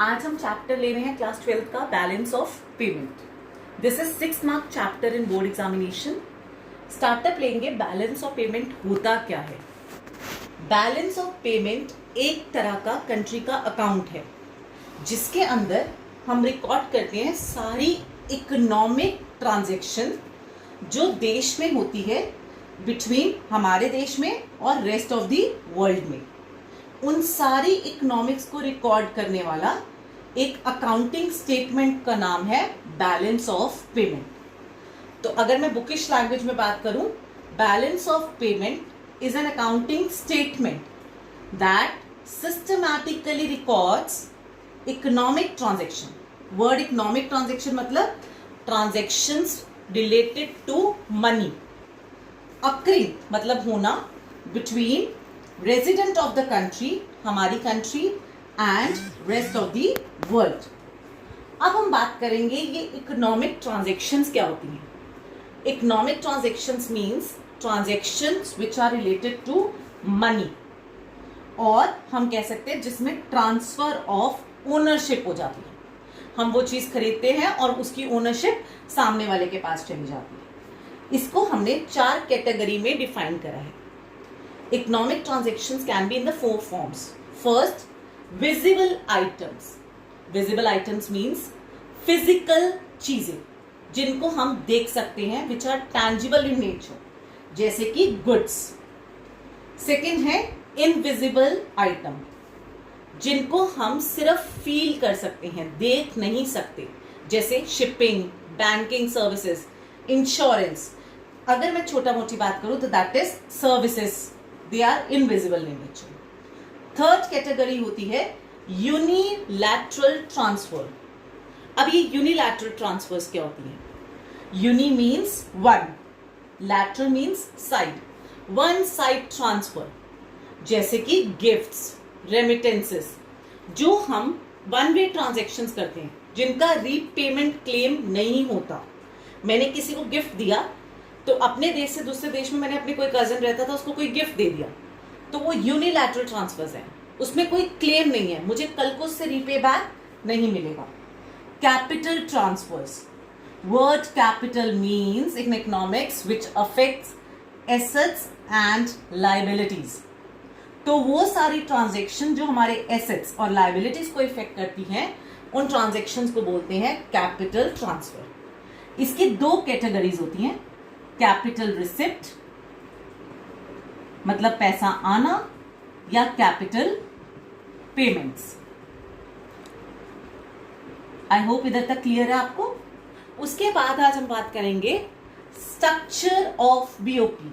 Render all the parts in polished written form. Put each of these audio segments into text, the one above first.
आज हम चैप्टर ले रहे हैं क्लास 12 का balance of payment. This is 6 mark chapter in board examination. Startup लेंगे बैलेंस ऑफ पेमेंट होता क्या है। बैलेंस ऑफ पेमेंट एक तरह का कंट्री का अकाउंट है जिसके अंदर हम रिकॉर्ड करते हैं सारी इकोनॉमिक ट्रांजैक्शन जो देश में होती है बिटवीन हमारे देश में और रेस्ट ऑफ द वर्ल्ड में। उन सारी इकोनॉमिक्स को रिकॉर्ड करने वाला एक अकाउंटिंग स्टेटमेंट का नाम है बैलेंस ऑफ पेमेंट। तो अगर मैं बुकिश लैंग्वेज में बात करूं, balance of payment is an accounting statement that systematically records economic transaction. Word economic transaction मतलब transactions related to money, accruing मतलब होना between resident of the country, हमारी country, and rest of the world. अब हम बात करेंगे ये economic transactions क्या होती हैं। Economic transactions means transactions which are related to money, और हम कह सकते हैं जिसमें ट्रांसफर ऑफ ओनरशिप हो जाती है। हम वो चीज खरीदते हैं और उसकी ओनरशिप सामने वाले के पास चली जाती है। इसको हमने 4 कैटेगरी में डिफाइन करा है। Economic transactions can be in the 4 forms. First, visible items. Visible items means physical चीजें जिनको हम देख सकते हैं, which are tangible in nature, जैसे कि goods. Second है invisible item, जिनको हम सिर्फ फील कर सकते हैं, देख नहीं सकते, जैसे शिपिंग, बैंकिंग सर्विसेज, इंश्योरेंस। अगर मैं छोटा मोटी बात करूं तो that is services, they are invisible in nature. Third category होती है यूनिलैटरल ट्रांसफर। अब ये यूनिलैटरल ट्रांसफर्स क्या होती हैं? Uni means one, lateral means side, one side transfer, जैसे कि गिफ्ट्स, रेमिटेंसेस, जो हम वन वे ट्रांजैक्शंस करते हैं जिनका रीपेमेंट क्लेम नहीं होता। मैंने किसी को गिफ्ट दिया तो अपने देश से दूसरे देश में मैंने अपने कोई कजन रहता था उसको कोई गिफ्ट दे दिया, तो वो यूनिलैटरल ट्रांसफर्स हैं, उसमें कोई क्लेम नहीं है, मुझे कल को उससे रीपे बैक नहीं मिलेगा। Capital transfers, word capital means in economics which affects assets and liabilities. तो वो सारी ट्रांजैक्शन जो हमारे एसेट्स और लायबिलिटीज को इफेक्ट करती हैं, उन ट्रांजैक्शंस को बोलते हैं कैपिटल ट्रांसफर। इसकी 2 कैटेगरीज होती हैं, कैपिटल रिसिप्ट मतलब पैसा आना, या कैपिटल पेमेंट्स। आई होप इधर तक क्लियर है आपको। उसके बाद आज हम बात करेंगे स्ट्रक्चर ऑफ बीओपी।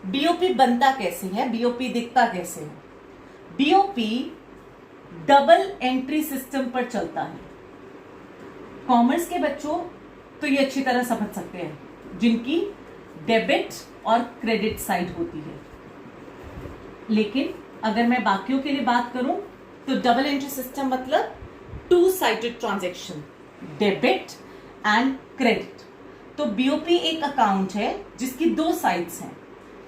बीओपी बनता कैसे है, बीओपी दिखता कैसे है। बीओपी डबल एंट्री सिस्टम पर चलता है। कॉमर्स के बच्चों तो ये अच्छी तरह समझ सकते हैं, जिनकी डेबिट और क्रेडिट साइड होती है। लेकिन अगर मैं बाकियों के लिए बात करूं तो डबल एंट्री सिस्टम मतलब 2 sided transaction, debit and credit. तो बीओपी एक अकाउंट है जिसकी 2 साइड्स हैं,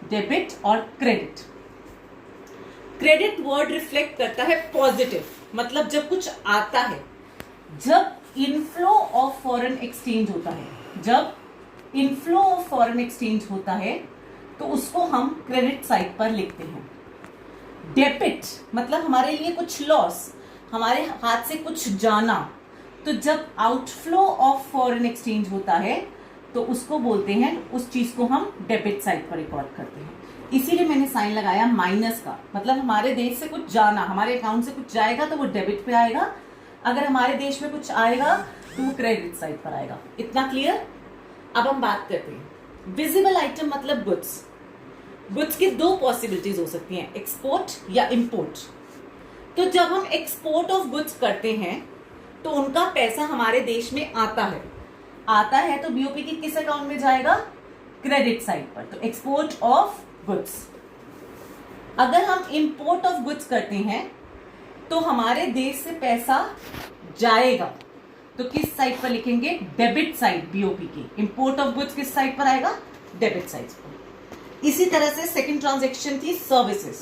डेबिट और क्रेडिट। क्रेडिट वर्ड रिफ्लेक्ट करता है पॉजिटिव, मतलब जब कुछ आता है, जब इनफ्लो ऑफ फॉरेन एक्सचेंज होता है, जब इनफ्लो ऑफ फॉरेन एक्सचेंज होता है तो उसको हम क्रेडिट साइड पर लिखते हैं। डेबिट मतलब हमारे लिए कुछ लॉस, हमारे हाथ से कुछ जाना, तो जब आउटफ्लो ऑफ फॉरेन एक्सचेंज होता है तो उसको बोलते हैं, उस चीज को हम डेबिट साइड पर रिकॉर्ड करते हैं। इसीलिए मैंने साइन लगाया माइनस का, मतलब हमारे देश से कुछ जाना, हमारे अकाउंट से कुछ जाएगा तो वो डेबिट पे आएगा, अगर हमारे देश में कुछ आएगा तो वो क्रेडिट साइड पर आएगा। इतना क्लियर? अब हम बात करते हैं विजिबल आइटम मतलब गुड्स। गुड्स की 2 पॉसिबिलिटीज हो सकती हैं, एक्सपोर्ट या इंपोर्ट। तो जब हम एक्सपोर्ट ऑफ गुड्स करते हैं तो उनका पैसा हमारे देश में आता है तो बीओपी की किस अकाउंट में जाएगा? क्रेडिट साइड पर, तो एक्सपोर्ट ऑफ गुड्स। अगर हम इंपोर्ट ऑफ गुड्स करते हैं तो हमारे देश से पैसा जाएगा, तो किस साइड पर लिखेंगे? डेबिट साइड बीओपी की। इंपोर्ट ऑफ गुड्स किस साइड पर आएगा? डेबिट साइड पर। इसी तरह से सेकंड ट्रांजैक्शन थी सर्विसेज।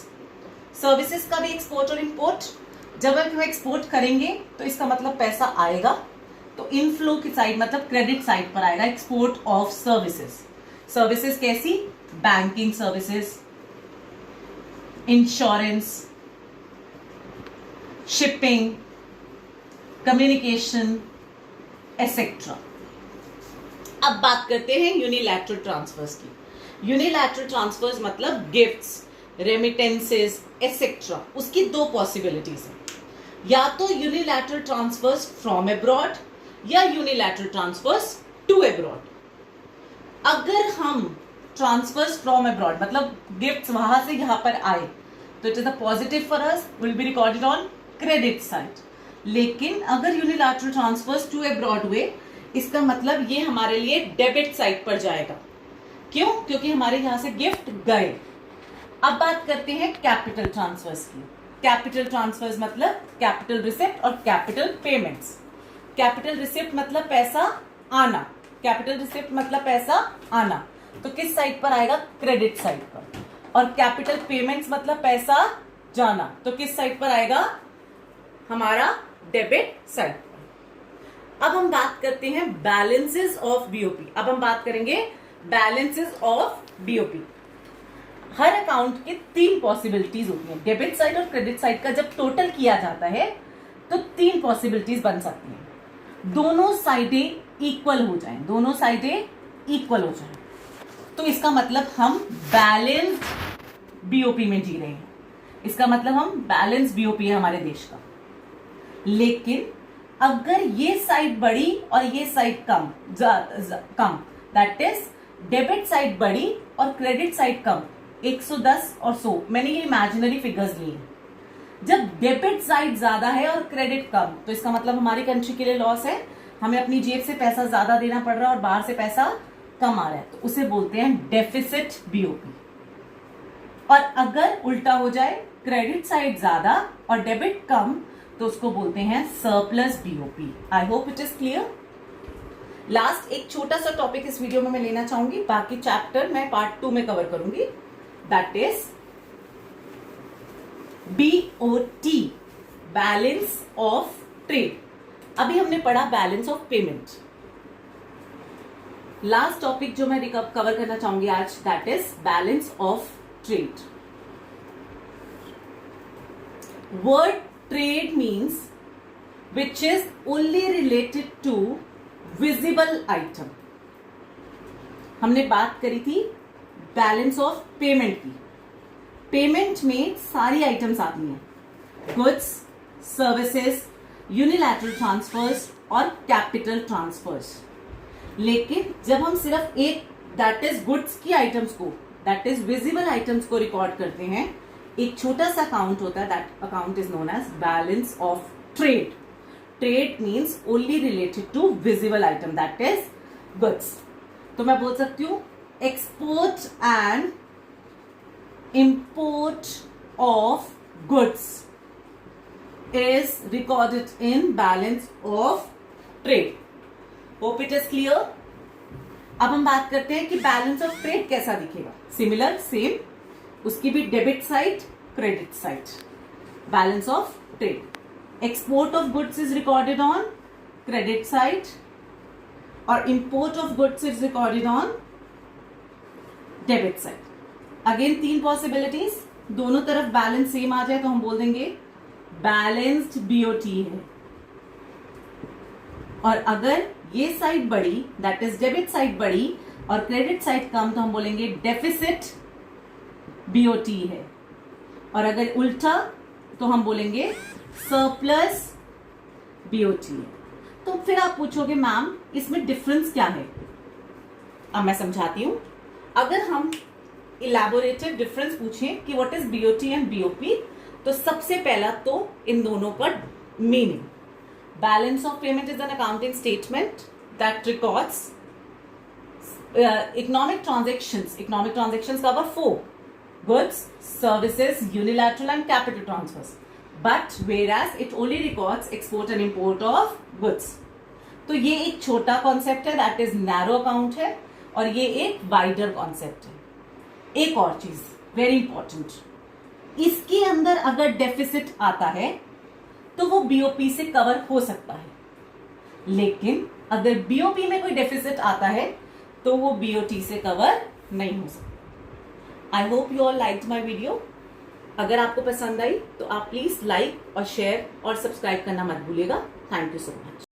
सर्विसेज का भी एक्सपोर्ट और इंपोर्ट, जब हम एक्सपोर्ट करेंगे तो इसका मतलब पैसा आएगा, तो इनफ्लो की साइड मतलब क्रेडिट साइड पर आएगा एक्सपोर्ट ऑफ सर्विसेज। सर्विसेज कैसी? Banking services, insurance, shipping, communication etcetera. अब बात करते हैं यूनिलैटरल ट्रांसफर्स की। यूनिलैटरल ट्रांसफर्स मतलब गिफ्ट्स, रेमिटेंसेस एसेट्रा। उसकी दो पॉसिबिलिटीज हैं, या तो यूनिलैटरल ट्रांसफर्स फ्रॉम अब्रॉड या यूनिलैटरल ट्रांसफर्स टू अब्रॉड। अगर हम ट्रांसफर्स फ्रॉम अब्रॉड मतलब गिफ्ट्स वहां से यहां पर आए तो it is a positive for us, will be recorded on credit side. लेकिन अगर यूनिलैटरल ट्रांसफर्स टू अब्रॉड हुए, इसका मतलब ये हमारे लिए डेबिट साइड पर जाएगा। क्यों? क्योंकि हमारे यहां से गिफ्ट गए। अब बात करते हैं कैपिटल ट्रांसफर्स की। कैपिटल ट्रांसफर्स मतलब कैपिटल रिसिप्ट और कैपिटल पेमेंट्स। कैपिटल रिसिप्ट मतलब पैसा आना, कैपिटल रिसिप्ट मतलब पैसा आना, तो किस साइड पर आएगा? क्रेडिट साइड पर। और कैपिटल पेमेंट्स मतलब पैसा जाना, तो किस साइड पर आएगा? हमारा डेबिट साइड पर। अब हम बात करते हैं बैलेंसेस ऑफ बीओपी। अब हम बात करेंगे balances of BOP. Her account के तीन पॉसिबिलिटीज होती हैं। डेबिट साइड और क्रेडिट साइड का जब टोटल किया जाता है तो तीन पॉसिबिलिटीज बन सकती हैं। दोनों साइडें इक्वल हो जाएं, दोनों साइडें इक्वल हो जाएं, तो इसका मतलब हम बैलेंस बीओपी में जी रहे हैं। इसका मतलब हम बैलेंस बीओपी है हमारे देश का। लेकिन अगर ये साइड बड़ी और ये side come, that is debit side बड़ी और क्रेडिट साइड कम, 110 और 100, मैंने ये इमेजिनरी फिगर्स लिए। जब डेबिट साइड ज्यादा है और क्रेडिट कम, तो इसका मतलब हमारी कंट्री के लिए लॉस है, हमें अपनी जेब से पैसा ज्यादा देना पड़ रहा है और बाहर से पैसा कम आ रहा है, तो उसे बोलते हैं डेफिसिट बीओपी। और अगर उल्टा हो जाए, क्रेडिट साइड ज्यादा और डेबिट कम, तो उसको बोलते हैं surplus BOP. I hope it is clear. Last एक छोटा सा टॉपिक इस वीडियो में मैं लेना चाहूंगी, बाकी चैप्टर मैं पार्ट 2 में कवर करूंगी, that is BOT, balance of trade. अभी हमने पढ़ा balance of payment. Last topic जो मैं कवर करना चाहूंगी आज, that is balance of trade. Word trade means which is only related to visible item। हमने बात करी थी बैलेंस ऑफ पेमेंट की। पेमेंट में सारी आइटम्स आती हैं, गुड्स, सर्विसेज, यूनिलैटरल ट्रांसफर्स और कैपिटल ट्रांसफर्स। लेकिन जब हम सिर्फ एक दैट इज गुड्स की आइटम्स को, दैट इज विजिबल आइटम्स को रिकॉर्ड करते हैं, एक छोटा सा अकाउंट होता है, that account is known as balance of trade. Trade means only related to visible item, that is goods. तो मैं बोल सकती हूं export and import of goods is recorded in balance of trade. Hope it is clear. अब हम बात करते हैं कि बैलेंस ऑफ ट्रेड कैसा दिखेगा। सिमिलर, सेम, उसकी भी debit side, credit side. Balance of trade, export of goods is recorded on credit side और import of goods is recorded on debit side। Again तीन पॉसिबिलिटीज, दोनों तरफ बैलेंस सेम आ जाए तो हम बोल देंगे बैलेंस्ड बीओटी है। और अगर ये साइड बड़ी, दैट इज डेबिट साइड बड़ी और क्रेडिट साइड कम, तो हम बोलेंगे डेफिसिट बीओटी है। और अगर उल्टा तो हम बोलेंगे सरप्लस बीओटी है। तो फिर आप पूछोगे मैम इसमें डिफरेंस क्या है? अब मैं समझाती हूं। अगर हम इलैबोरेटेड डिफरेंस पूछें कि what is BOT and BOP, तो सबसे पहला तो इन दोनों पर meaning. Balance of payment is an accounting statement that records economic transactions. Economic transactions cover 4: goods, services, unilateral and capital transfers, but whereas it only records export and import of goods। तो ये एक छोटा concept है, that is narrow account है, और ये एक wider concept है। एक और चीज वेरी इंपॉर्टेंट, इसके अंदर अगर डेफिसिट आता है तो वो बीओपी से कवर हो सकता है, लेकिन अगर बीओपी में कोई डेफिसिट आता है तो वो बीओटी से कवर नहीं हो सकता। I hope you all liked my video. अगर आपको पसंद आई तो आप प्लीज लाइक और शेयर और सब्सक्राइब करना मत भूलिएगा। Thank you so much.